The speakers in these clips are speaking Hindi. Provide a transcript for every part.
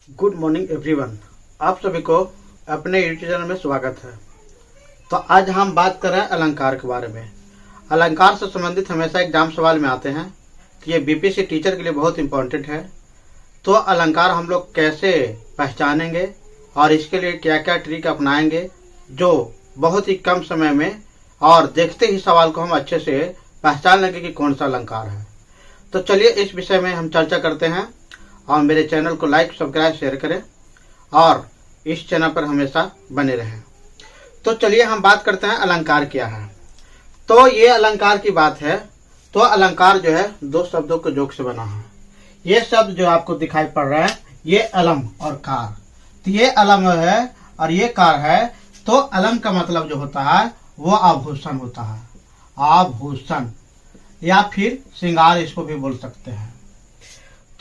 Good morning everyone. आप सभी को अपने यूट्यूब चैनल में स्वागत है। तो आज हम बात कर रहे हैं अलंकार के बारे में। अलंकार से संबंधित हमेशा एग्जाम सवाल में आते हैं, तो ये बीपीएससी टीचर के लिए बहुत इंपॉर्टेंट है। तो अलंकार हम लोग कैसे पहचानेंगे और इसके लिए क्या क्या ट्रिक अपनाएंगे जो बहुत ही कम समय में और देखते ही सवाल को हम अच्छे से पहचान लेंगे कि कौन सा अलंकार है। तो चलिए इस विषय में हम चर्चा करते हैं और मेरे चैनल को लाइक सब्सक्राइब शेयर करें और इस चैनल पर हमेशा बने रहें। तो चलिए हम बात करते हैं अलंकार क्या है। तो ये अलंकार की बात है। तो अलंकार जो है दो शब्दों के जोड़ से बना है। ये शब्द जो आपको दिखाई पड़ रहा है ये अलम और कार। तो ये अलम है और ये कार है। तो अलम का मतलब जो होता है वो आभूषण होता है, आभूषण या फिर श्रृंगार इसको भी बोल सकते हैं।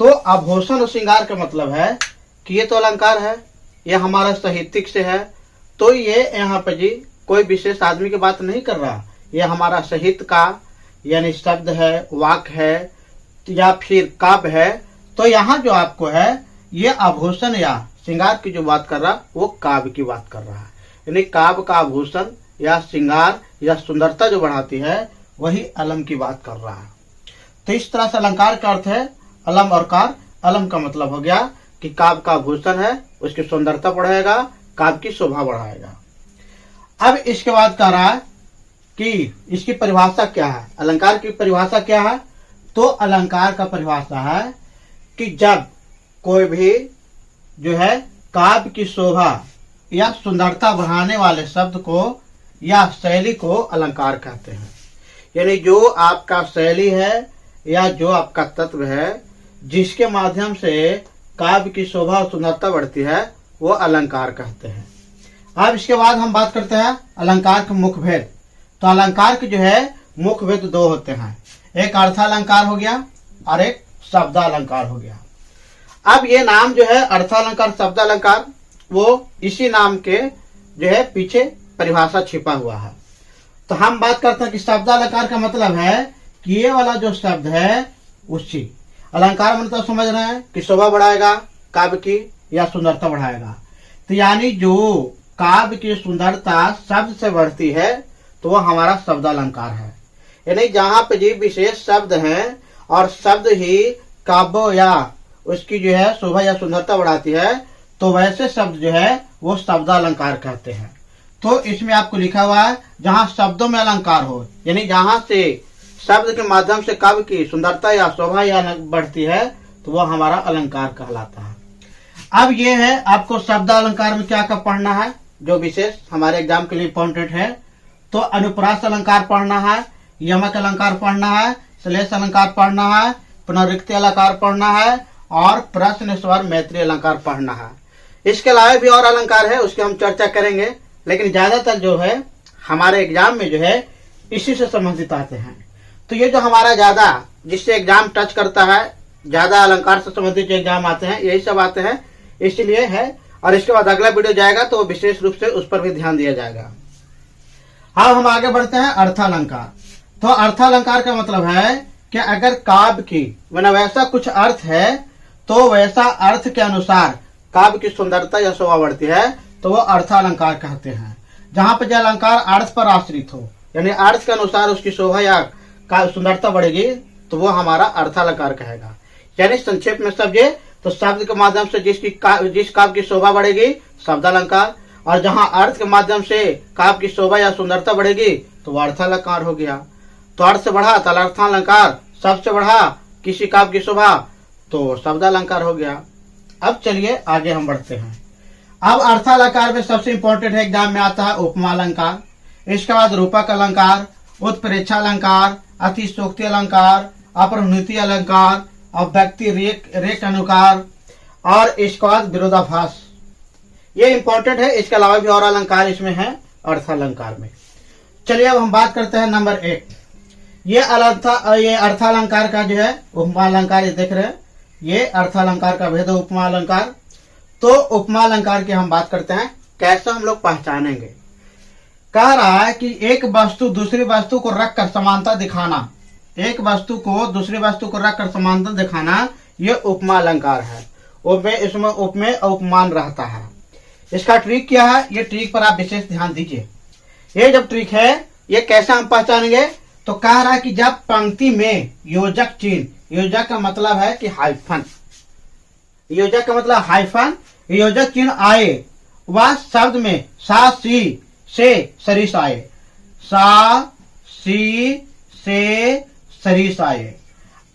तो आभूषण और श्रृंगार का मतलब है कि ये तो अलंकार है, ये हमारा साहित्यिक से है। तो ये यहाँ पे जी कोई विशेष आदमी की बात नहीं कर रहा, ये हमारा साहित्य का यानी शब्द है, वाक्य है या फिर काव्य है। तो यहाँ जो आपको है ये आभूषण या श्रृंगार की जो बात कर रहा वो काव्य की बात कर रहा है। यानी काव्य का आभूषण या श्रृंगार या सुंदरता जो बढ़ाती है वही अलम की बात कर रहा है। तो इस तरह से अलंकार का अर्थ है अलम और कार। अलम का मतलब हो गया कि काव्य का आभूषण है, उसकी सुंदरता बढ़ाएगा, काव्य की शोभा बढ़ाएगा। अब इसके बाद कह रहा है कि इसकी परिभाषा क्या है, अलंकार की परिभाषा क्या है। तो अलंकार का परिभाषा है कि जब कोई भी जो है काव्य की शोभा या सुंदरता बढ़ाने वाले शब्द को या शैली को अलंकार कहते हैं। यानी जो आपका शैली है या जो आपका तत्व है जिसके माध्यम से काव्य की शोभा और सुंदरता बढ़ती है वो अलंकार कहते हैं। अब इसके बाद हम बात करते हैं अलंकार के मुख्य भेद। तो अलंकार के जो है मुख्य भेद दो होते हैं, एक अर्थालंकार हो गया और एक शब्दालंकार हो गया। अब ये नाम जो है अर्थालंकार शब्दालंकार वो इसी नाम के जो है पीछे परिभाषा छिपा हुआ है। तो हम बात करते हैं कि शब्दालंकार का मतलब है कि ये वाला जो शब्द है उसी अलंकार मतलब समझ रहे हैं कि शोभा बढ़ाएगा, काव्य की या सुंदरता बढ़ाएगा। तो यानी जो काव्य की सुंदरता शब्द से बढ़ती है तो वो हमारा शब्दालंकार है। यानी जहाँ पे जी विशेष शब्द हैं और शब्द ही काव्य या उसकी जो है शोभा या सुंदरता बढ़ाती है तो वैसे शब्द जो है वो शब्दालंकार कहते हैं। तो इसमें आपको लिखा हुआ है जहाँ शब्दों में अलंकार हो, यानी जहाँ से शब्द के माध्यम से काव्य की सुंदरता या शोभा या बढ़ती है तो वो हमारा अलंकार कहलाता है। अब ये है आपको शब्द अलंकार में क्या क्या पढ़ना है जो विशेष हमारे एग्जाम के लिए इम्पोर्टेंट है। तो अनुप्रास अलंकार पढ़ना है, यमक अलंकार पढ़ना है, श्लेष अलंकार पढ़ना है, पुनरुक्ति अलंकार पढ़ना है और प्रश्न स्वर मैत्री अलंकार पढ़ना है। इसके अलावा भी और अलंकार है उसकी हम चर्चा करेंगे, लेकिन ज्यादातर जो है हमारे एग्जाम में जो है इसी से संबंधित आते हैं। तो ये जो हमारा ज्यादा जिससे एग्जाम टच करता है, ज्यादा अलंकार से संबंधित जो एग्जाम आते हैं यही सब आते हैं, इसलिए है। और इसके बाद अगला वीडियो जाएगा तो विशेष रूप से उस पर भी ध्यान दिया जाएगा। अब हम आगे बढ़ते हैं अर्थालंकार। तो अर्थालंकार का मतलब है कि अगर काव्य की माने वैसा कुछ अर्थ है तो वैसा अर्थ के अनुसार काव्य की सुंदरता या शोभा बढ़ती है तो वो अर्थालंकार कहते हैं। जहाँ पे जो अलंकार अर्थ पर आश्रित हो यानी अर्थ के अनुसार उसकी शोभा या सुंदरता बढ़ेगी तो वो हमारा अर्थालंकार कहेगा। यानी संक्षेप में समझे तो शब्द के माध्यम से जिस काव्य की शोभा बढ़ेगी शब्दालंकार, और जहाँ अर्थ के माध्यम से काव्य की शोभा या सुंदरता बढ़ेगी तो वो अर्थालंकार हो गया। तो अर्थ से बढ़ा तो अर्थालंकार, शब्द से बढ़ा किसी काव्य की शोभा तो शब्दालंकार हो गया। अब चलिए आगे हम बढ़ते हैं। अब अर्थालंकार में सबसे इंपॉर्टेंट है एग्जाम में आता है उपमा अलंकार, इसके बाद रूपक अलंकार, उत्प्रेक्षा अलंकार, अतिशोक्ति अलंकार, अपरिणति अलंकार, अव्यक्ति रेख अलंकार और इसके बाद विरोधाभास। ये इंपॉर्टेंट है। इसके अलावा भी और अलंकार इसमें है अर्थालंकार में। चलिए अब हम बात करते हैं नंबर 1। ये अर्थालंकार का जो है उपमा अलंकार, ये देख रहे हैं ये अर्थालंकार का भेद है उपमा अलंकार। तो उपमा अलंकार की हम बात करते हैं कैसे हम लोग पहचानेंगे। कह रहा है कि एक वस्तु दूसरी वस्तु को रखकर समानता दिखाना, एक वस्तु को दूसरी वस्तु को रखकर समानता दिखाना ये उपमा अलंकार है। इसमें उपमेय और उपमान रहता है। इसका ट्रिक क्या है, ये ट्रिक पर आप विशेष ध्यान दीजिए। ये जब ट्रिक है, ये कैसे हम पहचानेंगे, तो कह रहा है कि जब पंक्ति में योजक चिन्ह, योजक का मतलब है कि हाइफन, योजक का मतलब हाइफन, योजक चिन्ह आए, वह शब्द में सा सी से सरिस आए, सा सी से सरिस आए।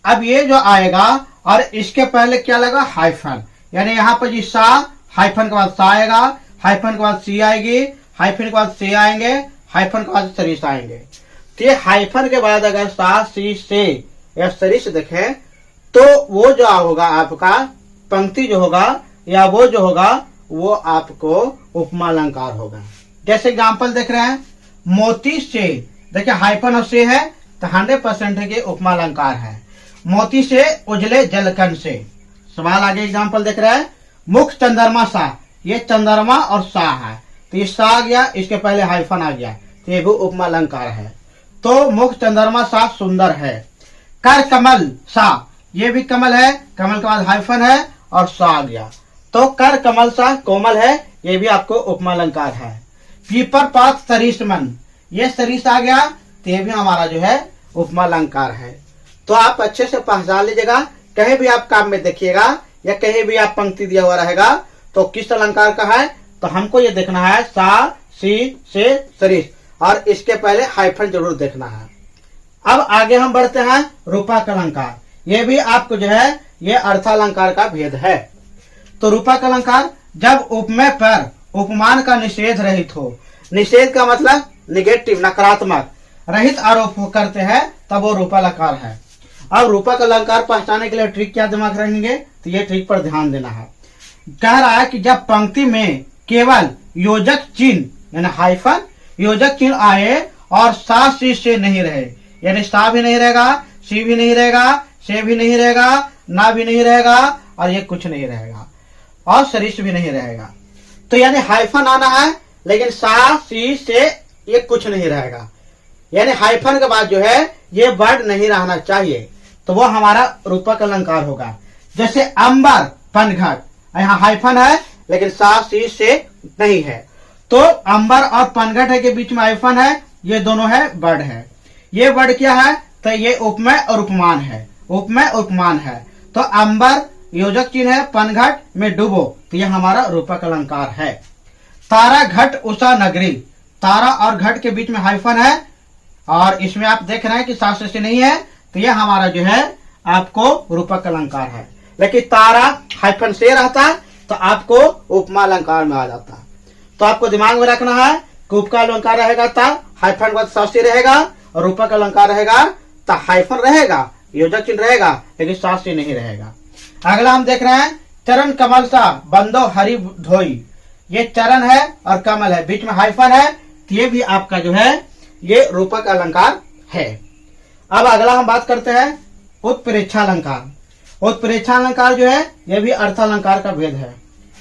अब ये जो आएगा और इसके पहले क्या लगा, हाइफन, यानी यहाँ पर जी सा, हाइफन के बाद सा आएगा, हाइफन के बाद सी आएगी, हाइफन के बाद से आएंगे, हाइफन के बाद सरिस आएंगे। तो ये हाइफन के बाद अगर सा सी से या सरिस देखें तो वो जो होगा आपका पंक्ति जो होगा या वो जो होगा वो आपको उपमा अलंकार होगा। जैसे एग्जाम्पल देख रहे हैं, मोती से, देखिए हाइफन और से है तो 100% है कि उपमा अलंकार है। मोती से उजले जलकन से। सवाल आगे एग्जाम्पल देख रहे हैं, मुख चंद्रमा सा, ये चंद्रमा और सा है तो ये सा आ गया, इसके पहले हाइफन आ गया तो ये भी उपमा अलंकार है। तो मुख चंद्रमा सा सुंदर है। कर कमल सा, ये भी कमल है, कमल के बाद हाइफन है और सा आ गया तो कर कमल सा कोमल है, ये भी आपको उपमा अलंकार है। पीपर पात सरिस मन, ये सरिस आ गया तो ये भी हमारा जो है उपमा अलंकार है। तो आप अच्छे से पहचान लीजिएगा, कहीं भी आप काम में देखिएगा या कहीं भी आप पंक्ति दिया हुआ रहेगा तो किस अलंकार का है, तो हमको ये देखना है सा सी से सरिस और इसके पहले हाइफन जरूर देखना है। अब आगे हम बढ़ते हैं रूपक अलंकार। ये भी आपको जो है ये अर्थालंकार का भेद है। तो रूपक अलंकार जब उपमेय पर उपमान का निषेध रहित हो, निषेध का मतलब निगेटिव, नकारात्मक, रहित आरोप करते हैं तब वो रूपक अलंकार है। अब रूपक अलंकार पहचानने के लिए ट्रिक क्या दिमाग रखेंगे, तो ये ट्रिक पर ध्यान देना है। कह रहा है कि जब पंक्ति में केवल योजक चिन्ह यानी हाइफन योजक चिन्ह आए और सा सी से नहीं रहे, यानी सा भी नहीं रहेगा, सी भी नहीं रहेगा, से भी नहीं रहेगा, ना भी नहीं रहेगा और ये कुछ नहीं रहेगा और सरिस भी नहीं रहेगा। तो यानी हाइफन आना है लेकिन सा सी से ये कुछ नहीं रहेगा, यानी हाइफन के बाद जो है ये वर्ड नहीं रहना चाहिए, तो वो हमारा रूपक अलंकार होगा। जैसे अंबर पनघट, यहाँ हाइफन है लेकिन सा सी से नहीं है, तो अंबर और पनघट के बीच में हाइफन है, ये दोनों है वर्ड है। ये वर्ड क्या है, तो ये उपमेय और उपमान है, उपमेय उपमान है। तो अंबर योजक चिन्ह है, पनघट में डूबो, तो ये हमारा रूपक अलंकार है। तारा घट उषा नगरी, तारा और घट के बीच में हाइफन है और इसमें आप देख रहे हैं कि शास्त्र से नहीं है, तो ये हमारा जो है आपको रूपक अलंकार है। लेकिन तारा हाइफन से रहता है तो आपको उपमा अलंकार में आ जाता है। तो आपको दिमाग में रखना है कि उपका अलंकार रहेगा तब हाइफन के बाद शास्त्री रहेगा और रूपक अलंकार रहेगा तो हाइफन रहेगा, योजक चिन्ह रहेगा लेकिन शास्त्री नहीं रहेगा। अगला हम देख रहे हैं चरण कमल सा बंदो हरि धोई, ये चरण है और कमल है, बीच में हाइफन है, तो ये भी आपका जो है ये रूपक अलंकार है। अब अगला हम बात करते हैं उत्प्रेक्षा अलंकार। उत्प्रेक्षा अलंकार जो है ये भी अर्थालंकार का भेद है।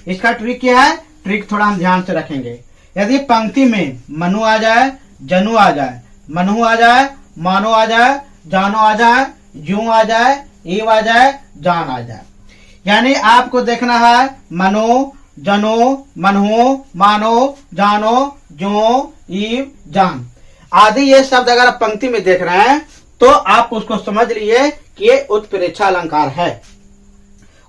इसका ट्रिक क्या है, ट्रिक थोड़ा हम ध्यान से रखेंगे। यदि पंक्ति में मनु आ जाए, जनु आ जाए, मनहु आ जाए, मानो आ जाए, जानो आ जाए, जू आ जाए, ईव आ जाए, जान आ जाए, यानी आपको देखना है मनो, जनो, मनहु, मानो, जानो, जो, ईव, जान आदि ये शब्द अगर आप पंक्ति में देख रहे हैं तो आप उसको समझ लीजिए कि ये उत्प्रेक्षा अलंकार है।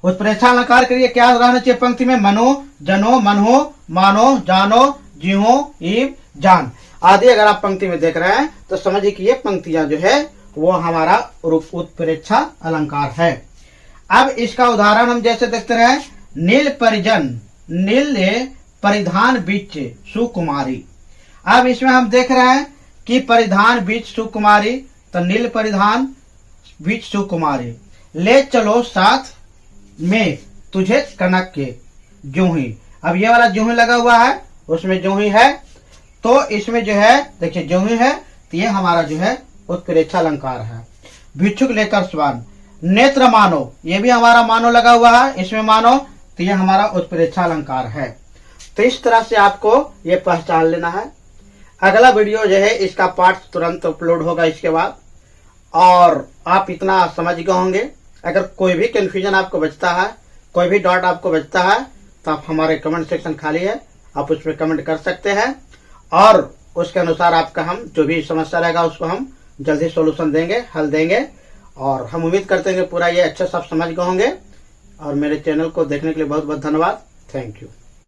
उत्प्रेक्षा अलंकार के लिए क्या रहना चाहिए पंक्ति में, मनो, जनो, मनहु, मानो, जानो, जिहो, ईव, जान आदि अगर आप पंक्ति में देख रहे हैं तो समझिए कि ये पंक्तियां जो है वो हमारा उत्प्रेक्षा अलंकार है। अब इसका उदाहरण हम जैसे देखते रहे, नील परिजन, नील परिधान बीच सुकुमारी। अब इसमें हम देख रहे हैं कि परिधान बीच सुकुमारी, तो नील परिधान बीच सुकुमारी, ले चलो साथ में तुझे कनक के जूही। अब ये वाला जूही लगा हुआ है, उसमें जूही है, तो इसमें जो है देखिए जूही है, तो ये हमारा जो है उत्प्रेक्षा अलंकार है। भिक्षुक लेकर स्वान, नेत्र मानो, ये भी हमारा मानो लगा हुआ है, इसमें मानो, तो ये हमारा उत्प्रेक्षा अलंकार है। तो इस तरह से आपको ये पहचान लेना है। अगला वीडियो जो है इसका पार्ट तुरंत अपलोड होगा इसके बाद, और आप इतना समझ गए होंगे। अगर कोई भी कंफ्यूजन आपको बचता है कोई भी डाउट आपको बचता है तो आप हमारे कमेंट सेक्शन खाली है, आप उस पर कमेंट कर सकते हैं और उसके अनुसार आपका हम जो भी समस्या रहेगा उसको हम जल्दी सॉल्यूशन देंगे, हल देंगे। और हम उम्मीद करते हैं कि पूरा ये अच्छे से आप समझ गए होंगे। और मेरे चैनल को देखने के लिए बहुत बहुत धन्यवाद। Thank you.